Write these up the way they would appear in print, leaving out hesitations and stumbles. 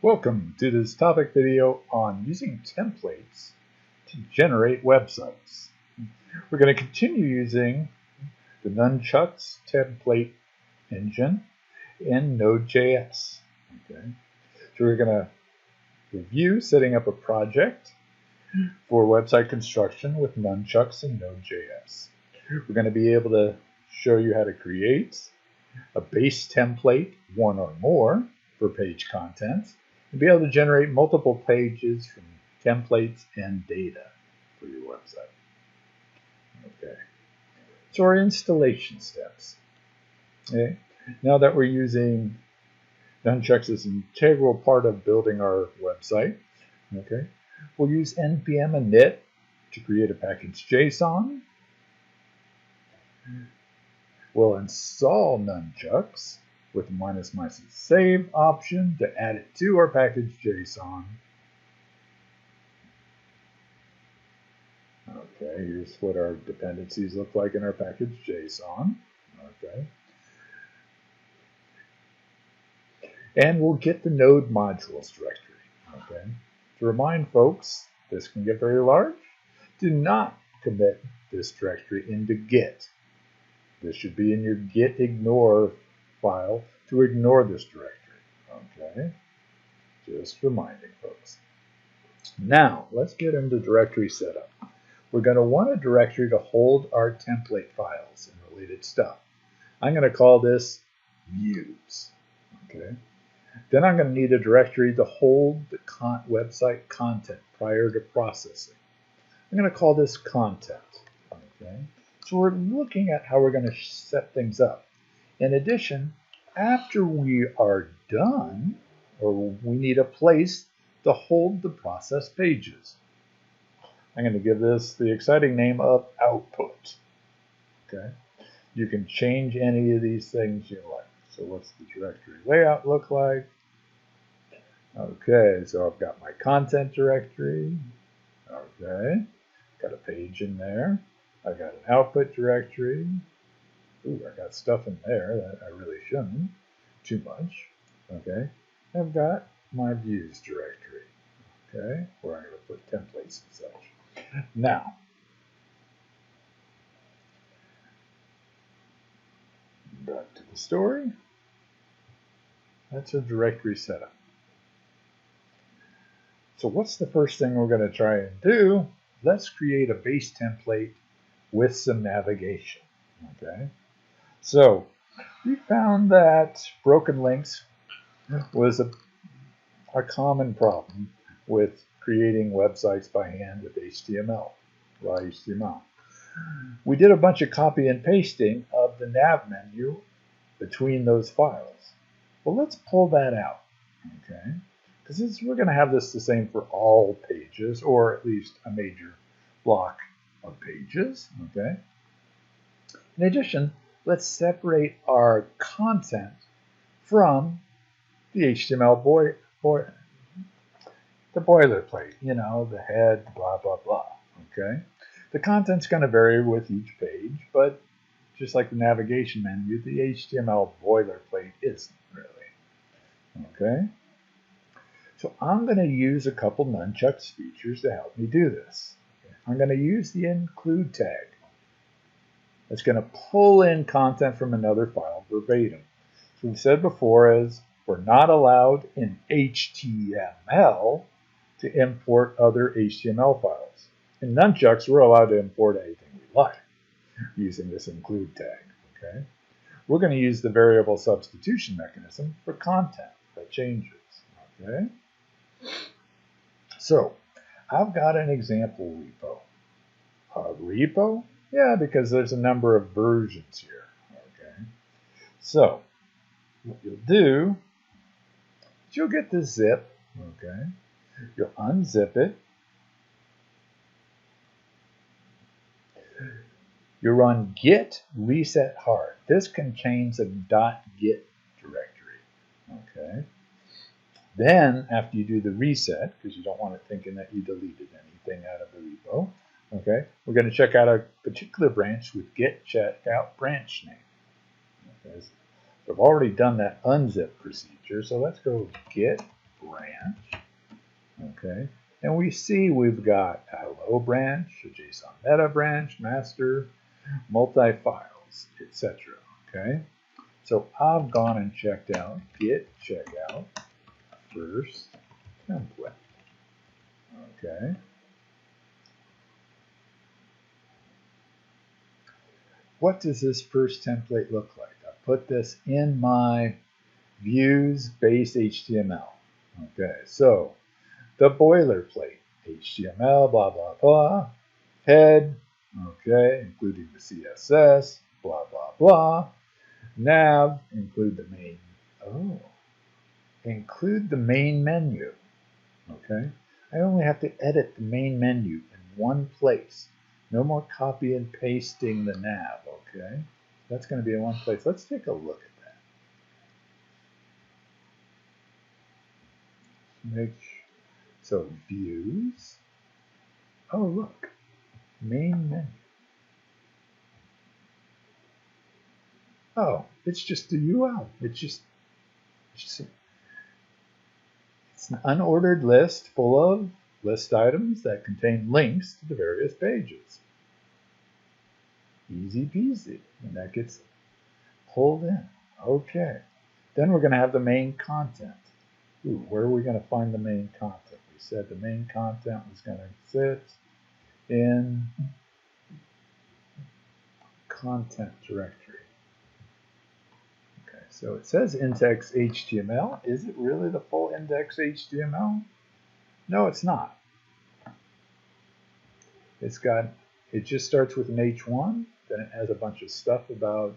Welcome to this topic video on using templates to generate websites. We're going to continue using the Nunchucks template engine in Node.js. Okay. So we're going to review setting up a project for website construction with Nunchucks and Node.js. We're going to be able to show you how to create a base template, one or more, for page content, and be able to generate multiple pages from templates and data for your website. Okay. So our installation steps. Okay. Now that we're using Nunchucks as an integral part of building our website, okay, we'll use npm init to create a package JSON. We'll install Nunchucks with the -save option to add it to our package JSON. Okay, here's what our dependencies look like in our package JSON. Okay. And we'll get the node modules directory. Okay. To remind folks, this can get very large. Do not commit this directory into Git. This should be in your git ignore file to ignore this directory. Okay, just reminding folks. Now, let's get into directory setup. We're going to want a directory to hold our template files and related stuff. I'm going to call this views. Okay. Then I'm going to need a directory to hold the website content prior to processing. I'm going to call this content. Okay. So we're looking at how we're going to set things up. In addition, after we are done, or we need a place to hold the process pages. I'm going to give this the exciting name of output. Okay. You can change any of these things you like. So what's the directory layout look like? Okay, so I've got my content directory. Okay, got a page in there. I got an output directory. Ooh, I got stuff in there that I really shouldn't. Too much. Okay. I've got my views directory. Okay, where I'm going to put templates and such. Now, back to the story. That's a directory setup. So what's the first thing we're going to try and do? Let's create a base template with some navigation. Okay. So we found that broken links was a common problem with creating websites by hand with HTML, raw HTML. We did a bunch of copy and pasting of the nav menu between those files. Well, let's pull that out, okay? Because we're going to have this the same for all pages, or at least a major block of pages, okay? In addition, let's separate our content from the HTML the boilerplate, you know, the head, blah, blah, blah, okay? The content's going to vary with each page, but just like the navigation menu, the HTML boilerplate isn't really, okay? So I'm going to use a couple Nunchucks features to help me do this. Okay? I'm going to use the include tag. It's going to pull in content from another file verbatim. So we said before is we're not allowed in HTML to import other HTML files. In Nunchucks, we're allowed to import anything we like using this include tag. Okay? We're going to use the variable substitution mechanism for content that changes. Okay? So I've got an example repo. A repo? Yeah, because there's a number of versions here. Okay. So what you'll do is you'll get the zip. Okay. You'll unzip it. You run git reset hard. This contains a .git directory. Okay. Then, after you do the reset, because you don't want it thinking that you deleted anything out of the repo, okay, we're going to check out a particular branch with git checkout branch name. Okay, so I've already done that unzip procedure, so let's go git branch. Okay, and we see we've got a hello branch, a JSON meta branch, master, multi-files, etc. Okay, so I've gone and checked out git checkout first template. Okay, what does this first template look like? I put this in my views base HTML. Okay, so the boilerplate HTML, blah, blah, blah, head, okay, including the CSS, blah, blah, blah, nav, include the main, include the main menu, okay. I only have to edit the main menu in one place. No more copy and pasting the nav, okay. That's going to be in one place. Let's take a look at that. So views, oh look, main menu. Oh, it's just the UL. It's an unordered list full of list items that contain links to the various pages. Easy peasy. And that gets pulled in. Okay. Then we're going to have the main content. Ooh, where are we going to find the main content? We said the main content was going to sit in content directory. Okay, so it says index HTML. Is it really the full index HTML? No, it's not. It just starts with an H1, then it has a bunch of stuff about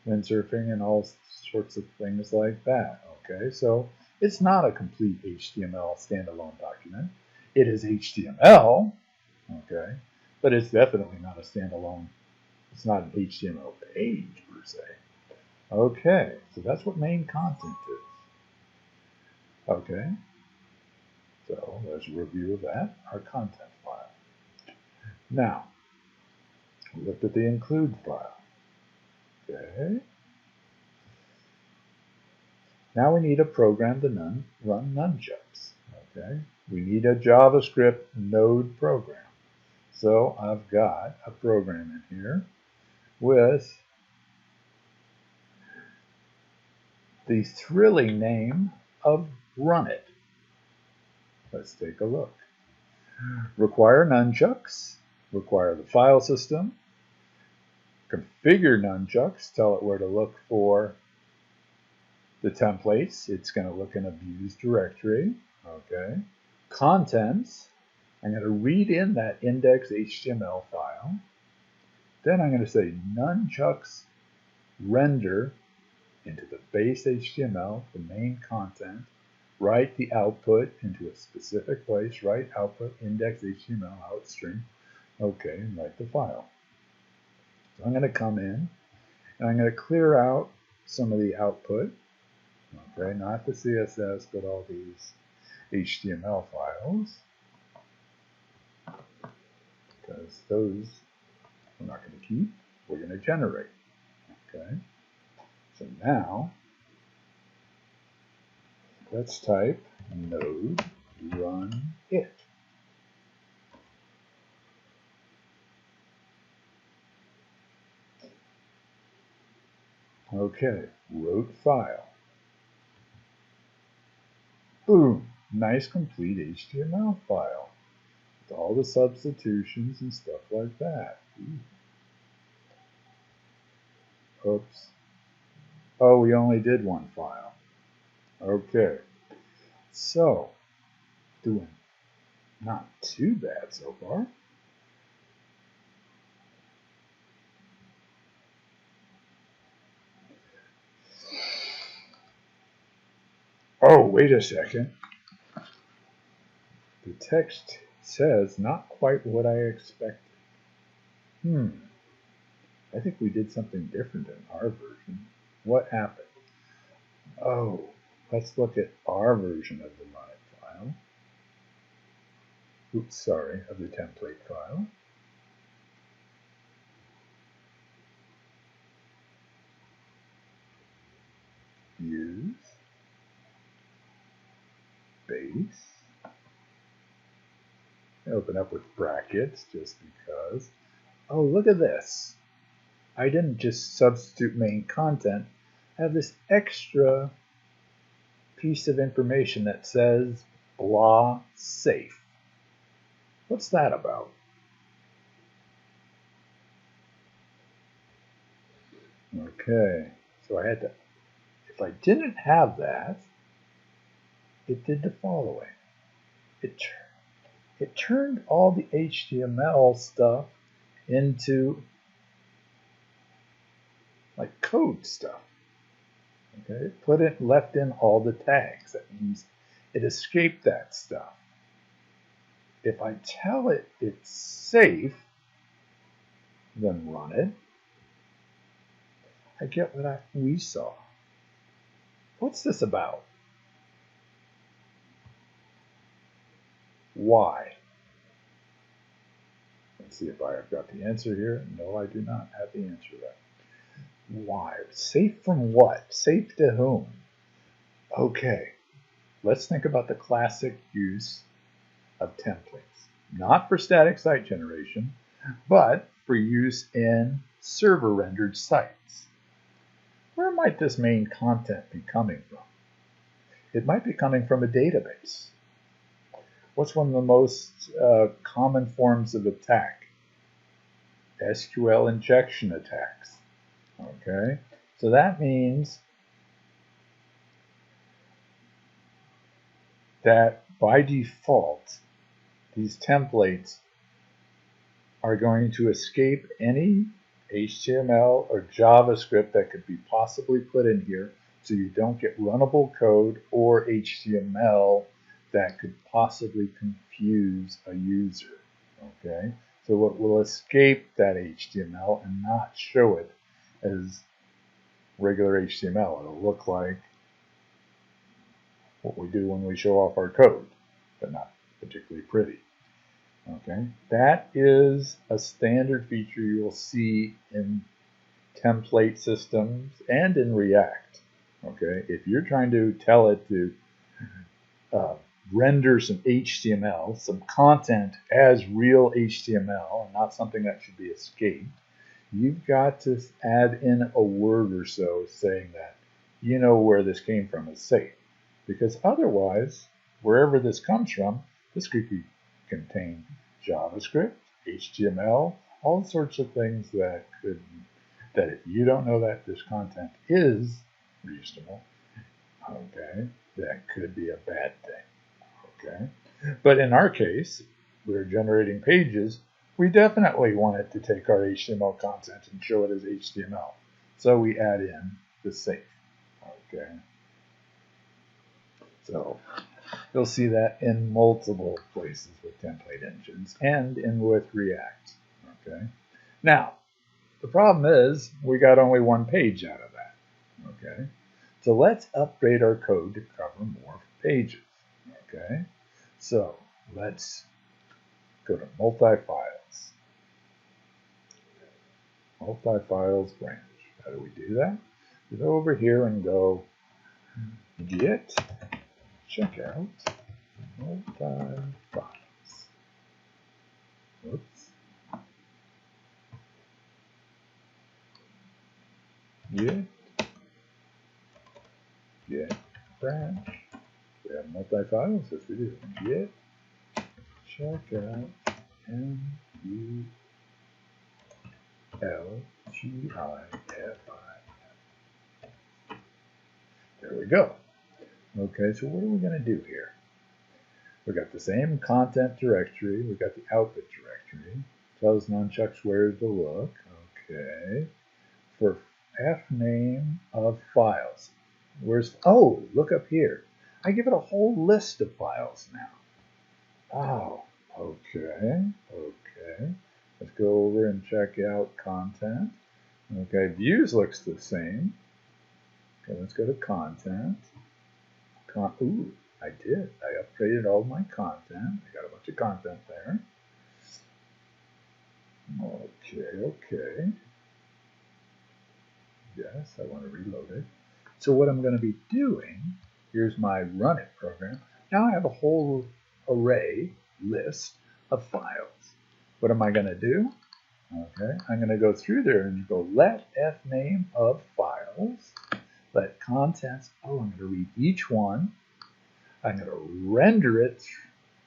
windsurfing and all sorts of things like that. Okay, so it's not a complete HTML standalone document. It is HTML, okay, but it's definitely not a standalone. It's not an HTML page per se. Okay, so that's what main content is. Okay, so there's a review of that, our content file. Now, we looked at the include file. Okay. Now we need a program to run nunchucks. Okay. We need a JavaScript node program. So I've got a program in here with the thrilling name of Run It. Let's take a look. Require nunchucks, require the file system, configure nunchucks, tell it where to look for the templates. It's going to look in a views directory. Okay. Contents, I'm going to read in that index HTML file. Then I'm going to say nunchucks render into the base HTML, the main content, write the output into a specific place, write output index HTML outstream, okay, and write the file. So I'm going to come in and I'm going to clear out some of the output, okay, not the CSS, but all these HTML files, because those we're not going to keep, we're going to generate, okay. So now, let's type node run it. Okay, wrote file. Boom, nice complete HTML file with all the substitutions and stuff like that. Oops. Oh, we only did one file. Okay, so doing not too bad so far. Oh, wait a second. The text says not quite what I expected. I think we did something different in our version. What happened? Oh, let's look at our version of the run it file. Oops, sorry, of the template file. Views. space. Open up with brackets just because. Oh, look at this. I didn't just substitute main content. I have this extra piece of information that says blah safe. What's that about? Okay, so I had to, if I didn't have that, it did the following. It turned all the HTML stuff into like code stuff. Okay, left in all the tags. That means it escaped that stuff. If I tell it it's safe, then run it, I get what we saw. What's this about? Why? Let's see if I have got the answer here. No, I do not have the answer yet. Why? Safe from what? Safe to whom? Okay, let's think about the classic use of templates. Not for static site generation, but for use in server-rendered sites. Where might this main content be coming from? It might be coming from a database. What's one of the most common forms of attack? SQL Injection Attacks. Okay, so that means that by default, these templates are going to escape any HTML or JavaScript that could be possibly put in here, so you don't get runnable code or HTML that could possibly confuse a user. Okay, so it will escape that HTML and not show it as regular HTML. It'll look like what we do when we show off our code, but not particularly pretty. Okay, that is a standard feature you'll see in template systems and in React. Okay, if you're trying to tell it to render some HTML, some content as real HTML, and not something that should be escaped, you've got to add in a word or so saying that you know where this came from is safe. Because otherwise, wherever this comes from, this could contain JavaScript, HTML, all sorts of things that if you don't know that this content is reasonable, okay, that could be a bad thing. Okay, but in our case, we're generating pages. We definitely want it to take our HTML content and show it as HTML. So we add in the safe. Okay. So you'll see that in multiple places with template engines and with React. Okay. Now, the problem is we got only one page out of that. Okay. So let's upgrade our code to cover more pages. Okay. So let's go to multi-files. Multi-files branch. How do we do that? We go over here and go get checkout multi-files. Whoops. Get branch. We have multi-files. Yes, we do. Get checkout multifile. There we go. Okay, so what are we going to do here? We got the same content directory. We got the output directory. Tells nunchucks where to look. Okay. For name of files. Oh, look up here. I give it a whole list of files now. Oh, okay. Okay. Let's go over and check out content. Okay, views looks the same. Okay, let's go to content. Ooh, I did. I upgraded all my content. I got a bunch of content there. Okay. Yes, I want to reload it. So what I'm going to be doing, here's my run it program. Now I have a whole array list of files. What am I going to do? Okay, I'm going to go through there and go let fname of files, let contents, oh, I'm going to read each one. I'm going to render it.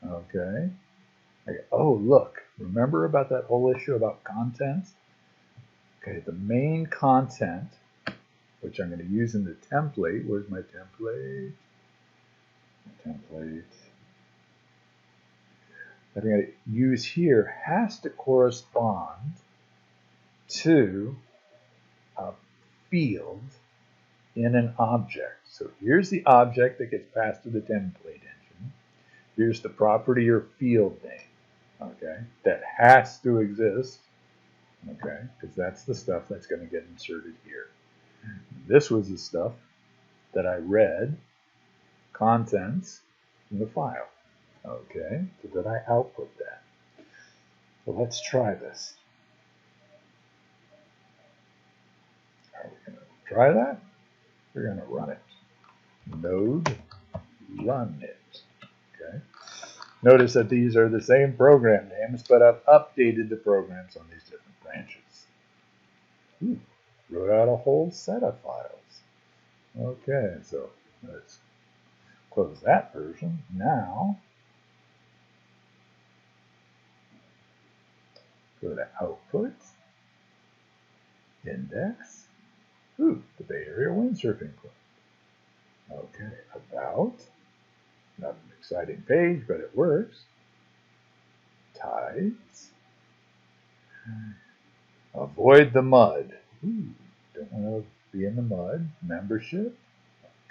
Okay. Oh, look, remember about that whole issue about content? Okay, the main content, which I'm going to use in the template. Where's my template? Template. That I'm going to use here has to correspond to a field in an object. So here's the object that gets passed to the template engine. Here's the property or field name, okay, that has to exist, okay, because that's the stuff that's going to get inserted here. This was the stuff that I read, contents in the file, okay, so that I output that. So let's try this. Are we going to try that? We're going to run it. Node run it. Okay. Notice that these are the same program names, but I've updated the programs on these different branches. Ooh, wrote out a whole set of files. Okay, so let's close that version. Now, go to Output, Index. Ooh, the Bay Area Windsurfing Club. Okay, About. Not an exciting page, but it works. Tides. Avoid the mud. Ooh, don't want to be in the mud. Membership.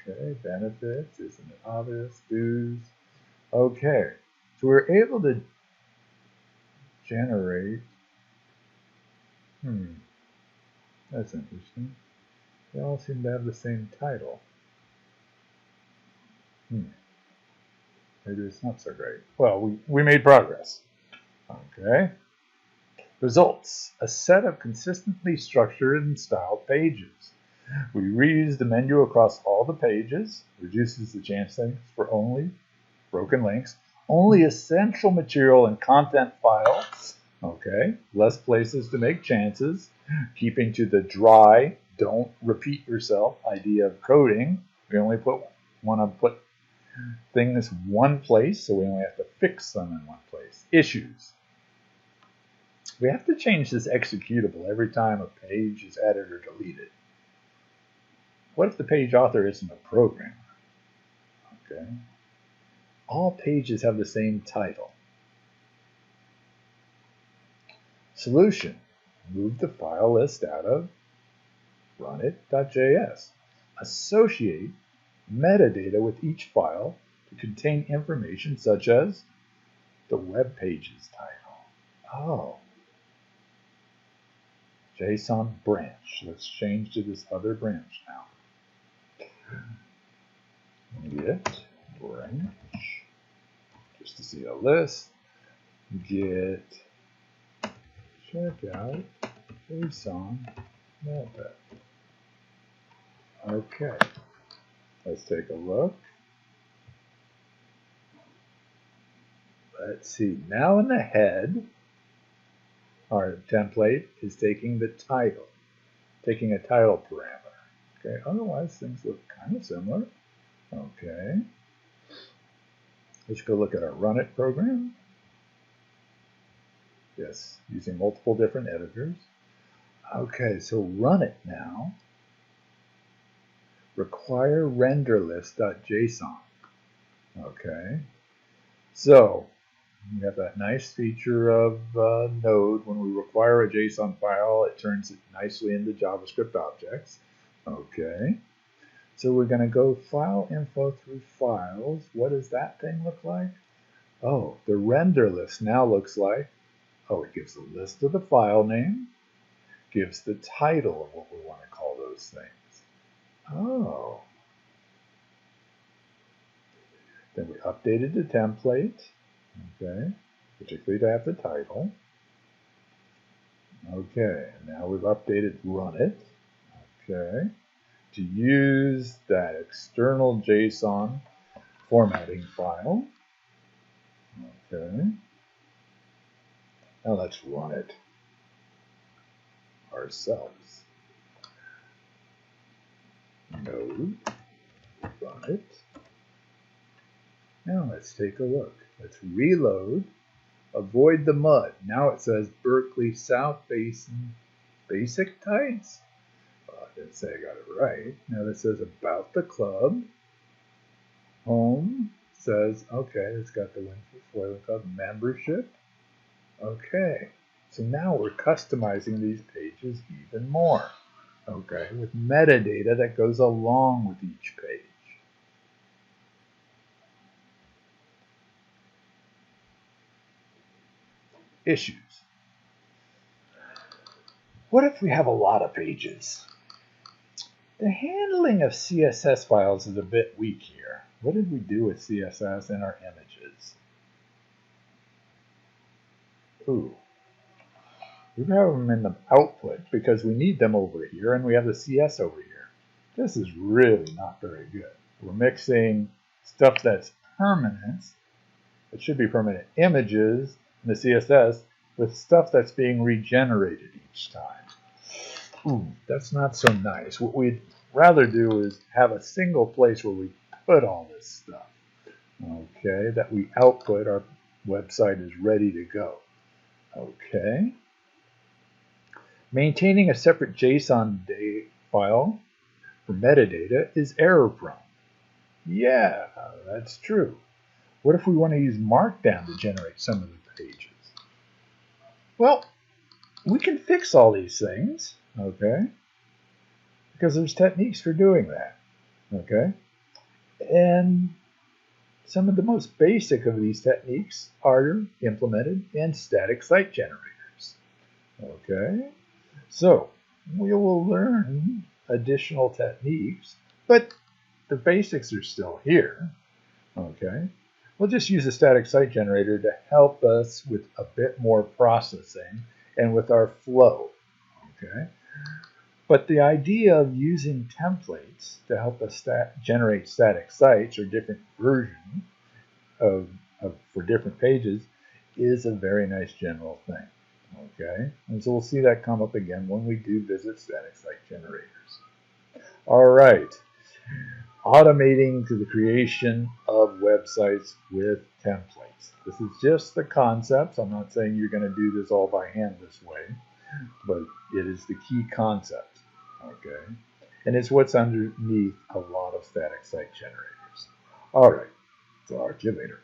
Okay, benefits. Isn't it obvious? Dues. Okay, so we're able to generate. That's interesting. They all seem to have the same title. Maybe it's not so great. Well, we made progress. Okay. Results. A set of consistently structured and styled pages. We reuse the menu across all the pages, reduces the chance for only broken links, only essential material and content files. Okay. Less places to make chances, keeping to the dry, don't repeat yourself idea of coding. We only want to put things one place, so we only have to fix them in one place. Issues. We have to change this executable every time a page is added or deleted. What if the page author isn't a programmer? Okay. All pages have the same title. Solution. Move the file list out of runit.js. Associate metadata with each file to contain information such as the web page's title. Oh. JSON branch. Let's change to this other branch now. Get branch. Just to see a list. Get checkout JSON method. Okay. Let's take a look. Let's see. Now in the head, our template is taking the title, taking a title parameter. Okay. Otherwise, things look kind of similar. Okay. Let's go look at our run it program. Yes, using multiple different editors. Okay, so run it now. Require render list.json. Okay, so we have that nice feature of Node. When we require a JSON file, it turns it nicely into JavaScript objects. Okay, so we're going to go file info through files. What does that thing look like? Oh, the render list now looks like, oh, it gives a list of the file name, gives the title of what we want to call those things. Oh. Then we updated the template, okay, particularly to have the title. Okay, now we've updated run it, okay, to use that external JSON formatting file. Okay. Now let's run it ourselves. Node, run it. Now let's take a look. Let's reload. Avoid the mud. Now it says Berkeley South Basin Basic Tides. I didn't say I got it right. Now that says about the club. Home says, okay, it's got the link for Foiling Club membership. Okay, so now we're customizing these pages even more. Okay, with metadata that goes along with each page. Issues. What if we have a lot of pages? The handling of CSS files is a bit weak here. What did we do with CSS in our images? Ooh. We have them in the output because we need them over here and we have the CS over here. This is really not very good. We're mixing stuff that's permanent, it should be permanent images in the CSS, with stuff that's being regenerated each time. Ooh, that's not so nice. What we'd rather do is have a single place where we put all this stuff. Okay, that we output, our website is ready to go. Okay. Maintaining a separate JSON file for metadata is error prone. Yeah, that's true. What if we want to use Markdown to generate some of the pages? Well, we can fix all these things, okay? Because there's techniques for doing that, okay? And some of the most basic of these techniques are implemented in static site generators, okay? So we will learn additional techniques, but the basics are still here, okay? We'll just use a static site generator to help us with a bit more processing and with our flow, okay? But the idea of using templates to help us generate static sites or different versions for different pages is a very nice general thing. Okay, and so we'll see that come up again when we do visit static site generators. All right, automating to the creation of websites with templates. This is just the concepts. I'm not saying you're going to do this all by hand this way, but it is the key concept. Okay, and it's what's underneath a lot of static site generators. All right, talk to you later.